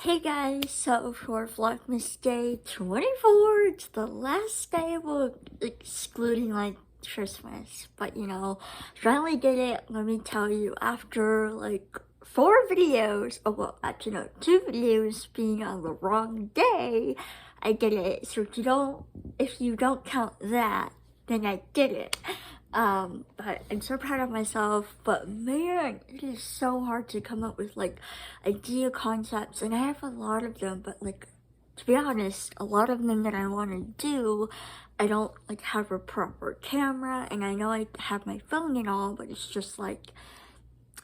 Hey guys, so for Vlogmas Day 24, it's the last day of excluding like Christmas, but finally did it. Let me tell you, after like 4 videos, oh well, actually no, 2 videos being on the wrong day, I did it. So if you don't count that, then I did it. But I'm so proud of myself, but man, it is so hard to come up with like idea concepts, and I have a lot of them, but like, to be honest, a lot of them that I want to do, I don't like have a proper camera, and I know I have my phone and all, but it's just like,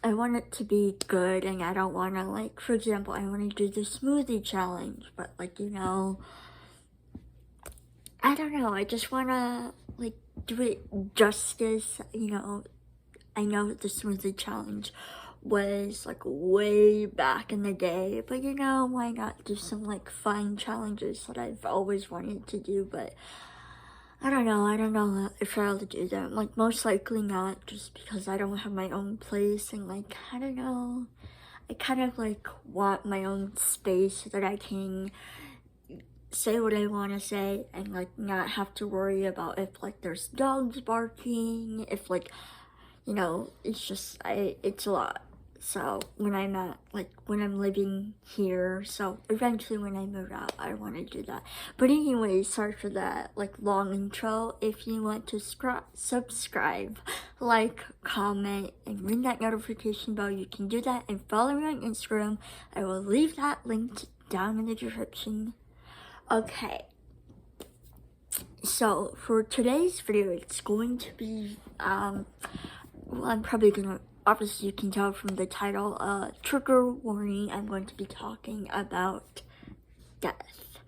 I want it to be good, and I don't want to like, for example, I want to do the smoothie challenge, but like, I don't know, I just want to like do it justice. I know the smoothie challenge was like way back in the day, but why not do some like fun challenges that I've always wanted to do, but I don't know if I'll do them. Like, most likely not, just because I don't have my own place, and like, I don't know, I kind of like want my own space so that I can say what I want to say and like not have to worry about if like there's dogs barking, if like it's a lot. So when I'm living here, so eventually when I move out, I want to do that. But anyway, sorry for that like long intro. If you want to subscribe, like, comment, and ring that notification bell, you can do that, and follow me on Instagram. I will leave that linked down in the description. Okay, so for today's video, it's going to be well, I'm probably gonna, obviously you can tell from the title, trigger warning. I'm going to be talking about death.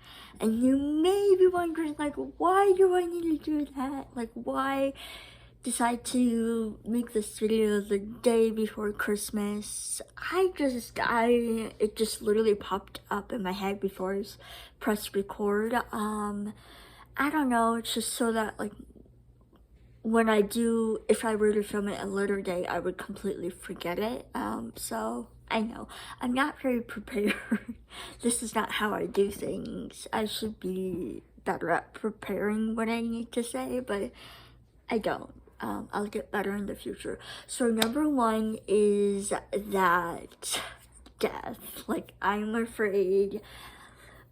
And you may be wondering, like, why do I need to do that? Like, why decide to make this video the day before Christmas? It just literally popped up in my head before I pressed record. I don't know, it's just so that, like, if I were to film it a later day, I would completely forget it. So I know I'm not very prepared. This is not how I do things. I should be better at preparing what I need to say, but I don't. I'll get better in the future. So number one is that death. Like, I'm afraid.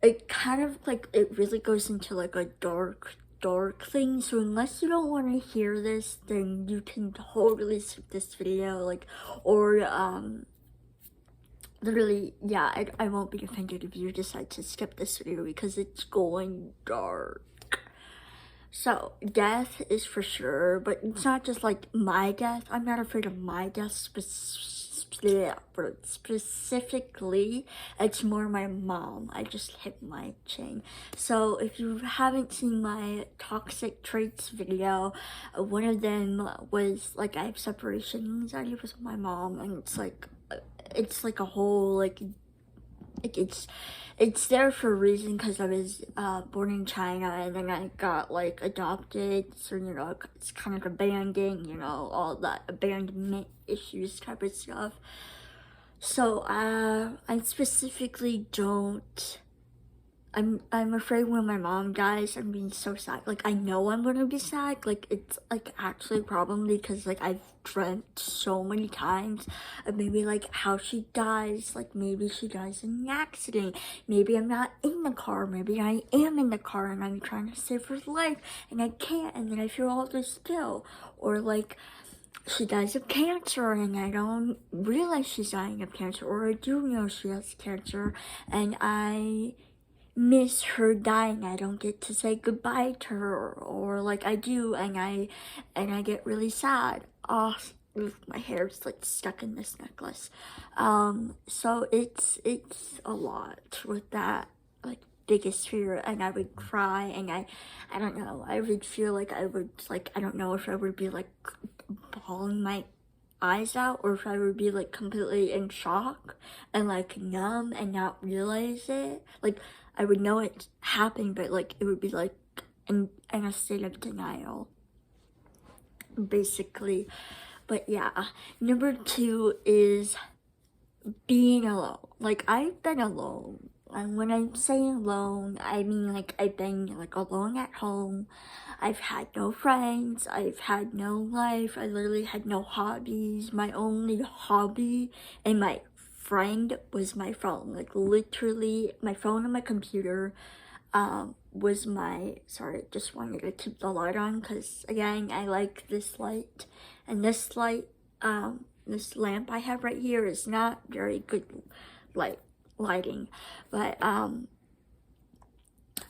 It kind of like, it really goes into like a dark thing, so unless you don't want to hear this, then you can totally skip this video, like, or literally, yeah, I won't be offended if you decide to skip this video because it's going dark. So death is for sure, but it's not just like my death. I'm not afraid of my death specifically. It's more my mom. I just hit my chin. So if you haven't seen my toxic traits video, one of them was like, I have separation anxiety with my mom, and it's like a whole like it's there for a reason, because I was born in China, and then I got like adopted, so it's kind of abandoned, all that abandonment issues type of stuff. So I specifically don't, I'm afraid when my mom dies, I'm being so sad. Like, I know I'm gonna be sad. Like, it's like actually a problem, because like I've dreamt so many times of maybe like how she dies. Like, maybe she dies in an accident. Maybe I'm not in the car. Maybe I am in the car and I'm trying to save her life and I can't, and then I feel all this guilt. Or like, she dies of cancer and I don't realize she's dying of cancer, or I do know she has cancer and I miss her dying. I don't get to say goodbye to her, or like I do, and I get really sad. Oh, my hair's like stuck in this necklace. So it's a lot with that, like, biggest fear, and I would cry, and I don't know, I would feel like I would, like, I don't know if I would be like bawling my eyes out, or if I would be like completely in shock and like numb and not realize it. Like, I would know it happened, but like it would be like in a state of denial, basically. But yeah, number two is being alone. Like, I've been alone. And when I'm saying alone, I mean like I've been like alone at home. I've had no friends. I've had no life. I literally had no hobbies. My only hobby and my friend was my phone. Like, literally, my phone and my computer was my, sorry, just wanted to keep the light on because, again, I like this light. And this light, this lamp I have right here is not very good lighting. But,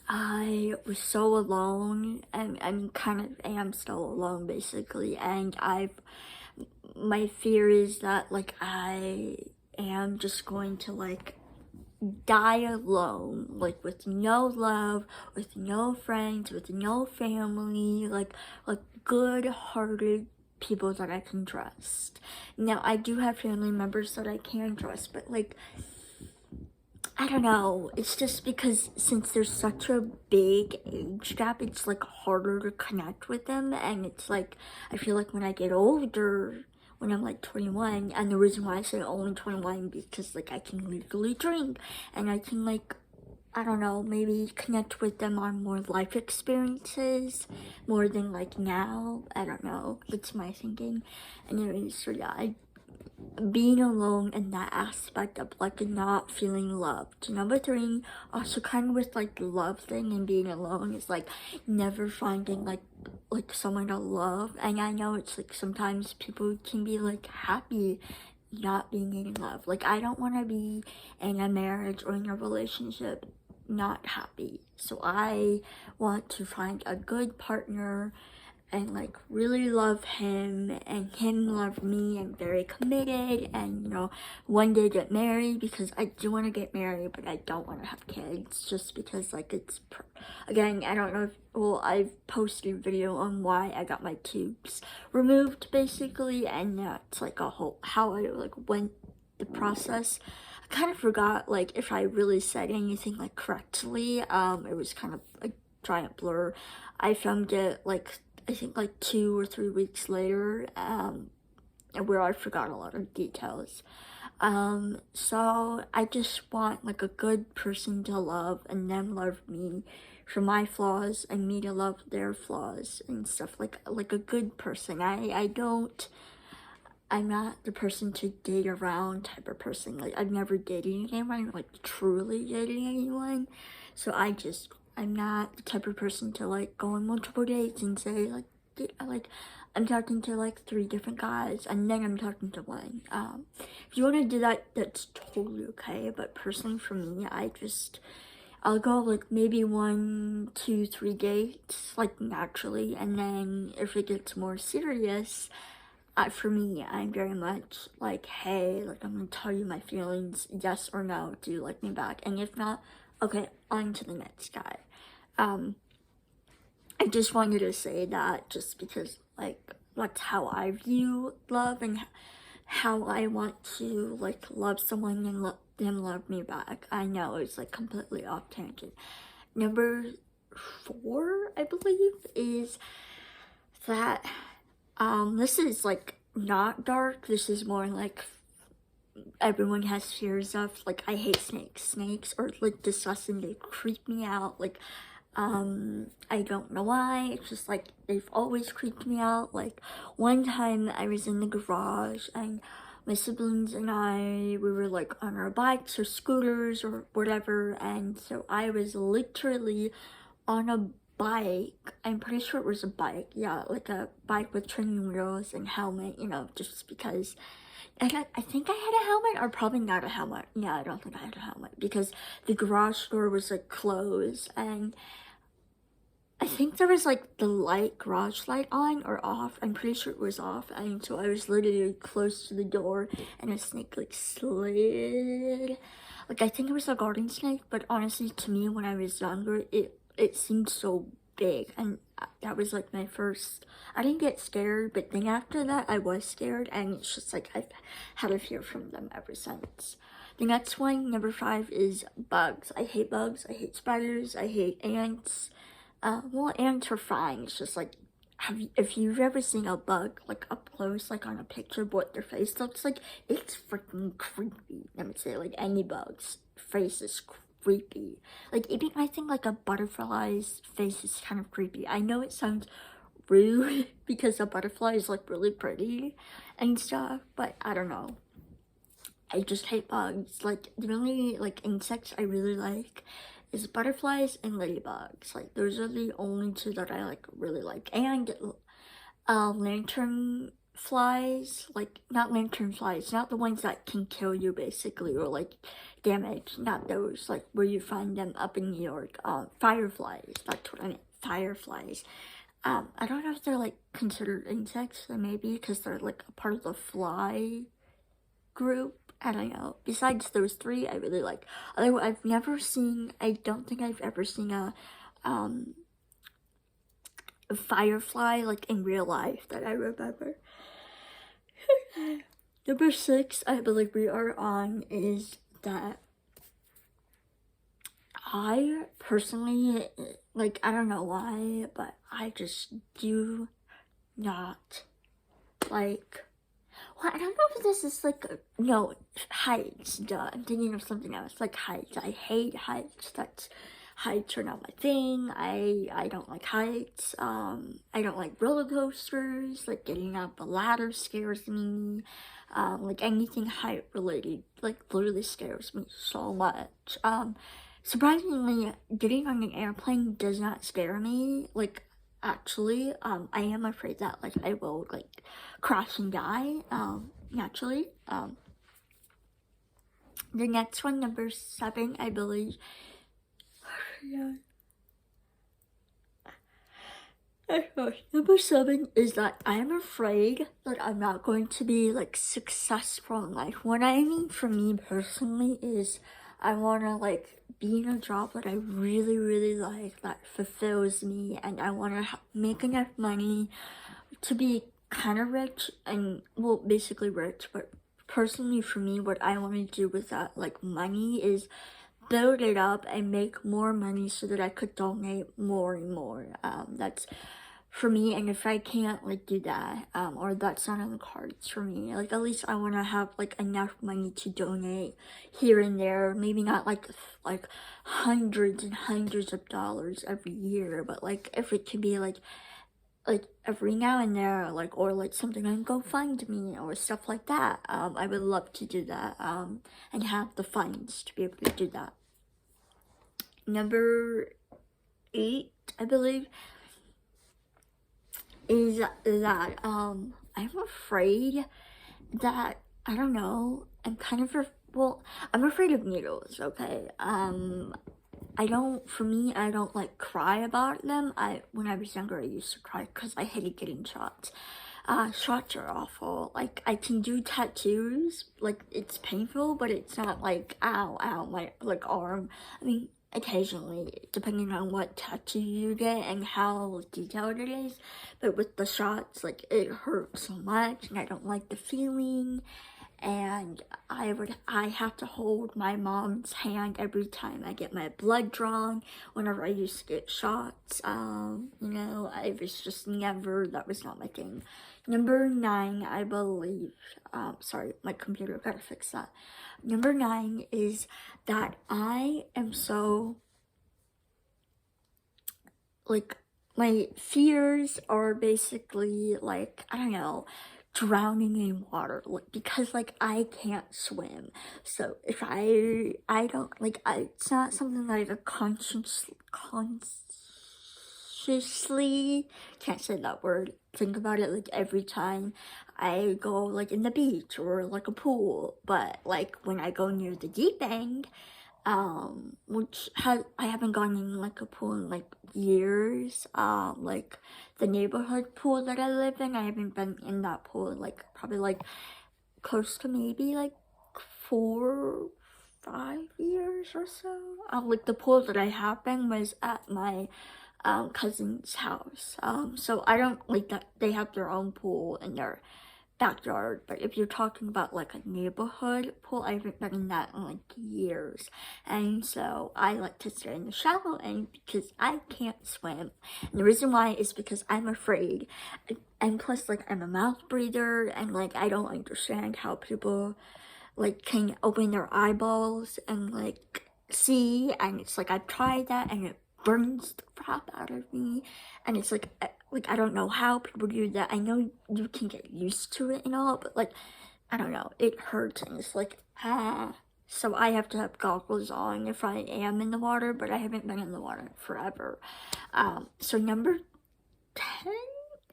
I was so alone, and I'm kind of am still alone basically, and my fear is that like I am just going to like die alone, like with no love, with no friends, with no family, like good-hearted people that I can trust. Now I do have family members that I can trust, but like I don't know, it's just because since there's such a big age gap, it's like harder to connect with them, and it's like, I feel like when I get older, when I'm like 21, and the reason why I say only 21 because like I can legally drink, and I can like, I don't know, maybe connect with them on more life experiences, more than like now, I don't know, it's my thinking. Anyways, so yeah, being alone in that aspect of like not feeling loved. Number three, also kind of with like the love thing and being alone, is like never finding like someone to love. And I know it's like sometimes people can be like happy not being in love. Like, I don't want to be in a marriage or in a relationship not happy. So I want to find a good partner and like really love him and him love me and very committed, and you know, one day get married, because I do want to get married, but I don't want to have kids just because like it's again, I don't know if, well, I've posted a video on why I got my tubes removed basically, and that's like a whole how I like went the process. I kind of forgot like if I really said anything like correctly. It was kind of a giant blur. I filmed it like I think like 2 or 3 weeks later, where I forgot a lot of details. So I just want like a good person to love and them love me for my flaws and me to love their flaws and stuff, like a good person. I'm not the person to date around type of person. Like, I've never dated anyone, like truly dating anyone. So I'm not the type of person to like go on multiple dates and say like I'm talking to like 3 different guys and then I'm talking to one. If you want to do that, that's totally okay. But personally for me, I'll go like maybe 1, 2, 3 dates like naturally, and then if it gets more serious, for me, I'm very much like, hey, like I'm gonna tell you my feelings, yes or no, do you like me back? And if not, okay, on to the next guy. I just wanted to say that just because like that's how I view love and how I want to like love someone and them love me back. I know it's like completely off tangent. Number 4, I believe, is that this is like not dark. This is more like everyone has fears of. Like, I hate snakes. Snakes are like disgusting. They creep me out. Like, I don't know why. It's just like they've always creeped me out. Like, one time I was in the garage and my siblings and we were like on our bikes or scooters or whatever, and so I was literally on a bike. I'm pretty sure it was a bike. Yeah, like a bike with training wheels and helmet, you know, just because. And I think I had a helmet, or probably not a helmet. Yeah, I don't think I had a helmet because the garage door was like closed, and I think there was like the garage light on or off. I'm pretty sure it was off, and so I was literally close to the door and a snake like slid. Like, I think it was a garden snake, but honestly to me when I was younger, it seemed so big, and that was like my first. I didn't get scared, but then after that I was scared, and it's just like I've had a fear from them ever since. The next one, number 5, is bugs. I hate bugs. I hate spiders. I hate ants. Well, ants are fine. It's just like if you've ever seen a bug like up close, like on a picture of what their face looks like, it's freaking creepy. Let me say, like any bug's face is creepy. Like even I think like a butterfly's face is kind of creepy. I know it sounds rude because a butterfly is like really pretty and stuff, but I don't know. I just hate bugs. Like the only like insects I really like is butterflies and ladybugs. Like those are the only two that I like really like. And lantern flies, like not lantern flies, not the ones that can kill you basically or like damage, not those, like where you find them up in New York. Fireflies, that's what I meant, fireflies. I don't know if they're like considered insects, or maybe because they're like a part of the fly group. I don't know. Besides those three, I really like. Although I've never seen, I don't think I've ever seen a firefly like in real life that I remember. Number 6, I believe we are on, is that I personally, like, I don't know why, but I just do not like, well, I don't know if this is like, no, heights, duh, I'm thinking of something else, like heights. I hate heights. Heights are not my thing. I don't like heights. I don't like roller coasters. Like getting up a ladder scares me. Like anything height related, like literally scares me so much. Surprisingly, getting on an airplane does not scare me. Like actually, I am afraid that like I will like crash and die. Naturally. The next one, number 7, I believe. Yeah. Number 7 is that I am afraid that I'm not going to be like successful in life. What I mean for me personally is I want to like be in a job that I really, really like, that fulfills me, and I want to make enough money to be kind of rich, and well, basically rich. But personally for me, what I want to do with that like money is build it up and make more money so that I could donate more and more. That's for me, and if I can't like do that, or that's not on the cards for me, like at least I want to have like enough money to donate here and there. Maybe not like hundreds and hundreds of dollars every year, but like if it could be like every now and there, like, or like something on GoFundMe or stuff like that. I would love to do that, and have the funds to be able to do that. Number 8, I believe, is that, I'm afraid that, I don't know, I'm kind of, well, I'm afraid of needles, okay? for me, I don't like cry about them. When I was younger, I used to cry because I hated getting shots. Shots are awful. Like, I can do tattoos, like, it's painful, but it's not like, ow, my, like, arm. I mean, occasionally, depending on what tattoo you get and how detailed it is. But with the shots, like, it hurts so much, and I don't like the feeling. And I have to hold my mom's hand every time I get my blood drawn, whenever I used to get shots. I was just never, that was not my thing. Number 9, I believe, sorry, my computer, gotta fix that. Number 9 is that I am so, like, my fears are basically, like, I don't know, drowning in water, like, because like I can't swim. So if I don't like, it's not something that I've consciously, can't say that word, think about it like every time I go like in the beach or like a pool. But like when I go near the deep end, I haven't gone in like a pool in like years. Like the neighborhood pool that I live in, I haven't been in that pool in like probably like close to maybe like 4, 5 years or so. Like the pool that I have been was at my cousin's house. So I don't like that they have their own pool in their backyard, but if you're talking about like a neighborhood pool, I haven't been in that in like years. And so I like to stay in the shallow end because I can't swim. And the reason why is because I'm afraid. And plus, like, I'm a mouth breather, and like I don't understand how people like can open their eyeballs and like see, and it's like I've tried that and it burns the crap out of me, and it's like I don't know how people do that. I know you can get used to it and all, but like I don't know, it hurts, and it's like so I have to have goggles on if I am in the water, but I haven't been in the water forever. So number 10,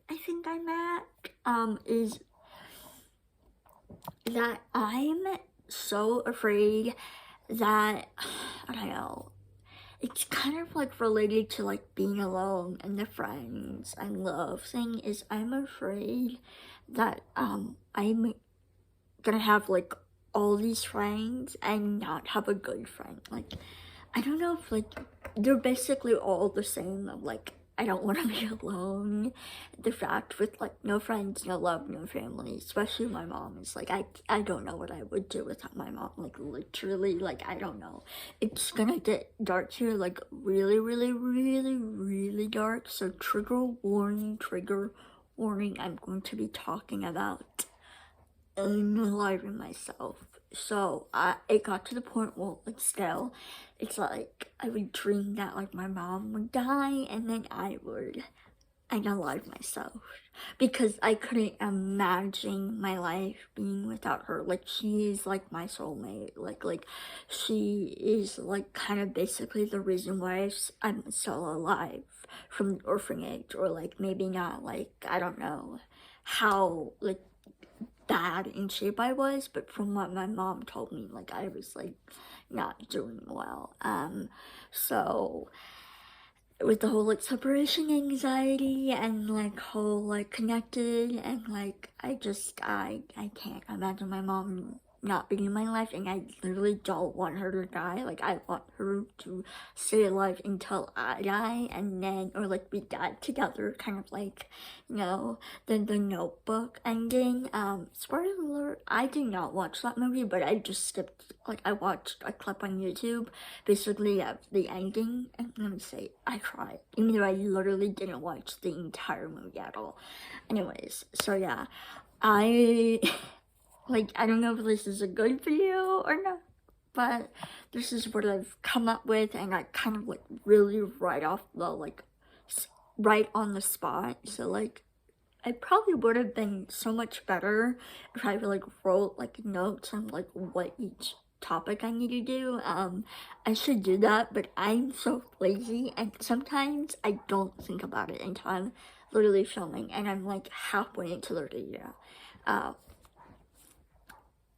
I think I'm at, is that I'm so afraid that, I don't know, it's kind of like related to like being alone and the friends and love thing, is I'm afraid that I'm gonna have like all these friends and not have a good friend. Like, I don't know if like they're basically all the same. Like, I don't want to be alone. The fact with like no friends, no love, no family, especially my mom, is like I don't know what I would do without my mom. Like literally, like I don't know. It's gonna get dark here, like really, really, really, really dark. So trigger warning, I'm going to be talking about unaliving myself. So it got to the point where like still, it's like I would dream that like my mom would die and then I would unalive myself, because I couldn't imagine my life being without her. Like, she is like my soulmate. Like she is like kind of basically the reason why I'm still alive from the orphanage, or like maybe not, like I don't know how like bad in shape I was, but from what my mom told me, like I was like not doing well. So with the whole like separation anxiety and like whole like connected, and like I can't imagine my mom not being in my life, and I literally don't want her to die. Like, I want her to stay alive until I die, and then, or like we die together, kind of like, you know, the Notebook ending. Spoiler alert, I did not watch that movie, but I just skipped, like I watched a clip on YouTube basically of the ending, and let me say, I cried, even though I literally didn't watch the entire movie at all. Anyways, so yeah, like, I don't know if this is a good video or not, but this is what I've come up with, and I kind of like really right off the, like, right on the spot. So like, I probably would have been so much better if I like wrote like notes on like what each topic I need to do. I should do that, but I'm so lazy, and sometimes I don't think about it until I'm literally filming, and I'm like halfway into the video.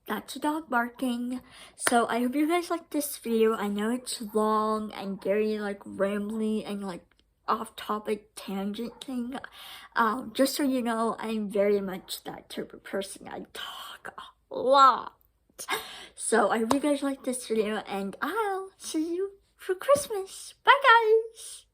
That's a dog barking. So I hope you guys like this video. I know it's long and very like rambly and like off-topic tangent thing. Just so you know, I'm very much that type of person. I talk a lot. So I hope you guys like this video, and I'll see you for Christmas. Bye guys!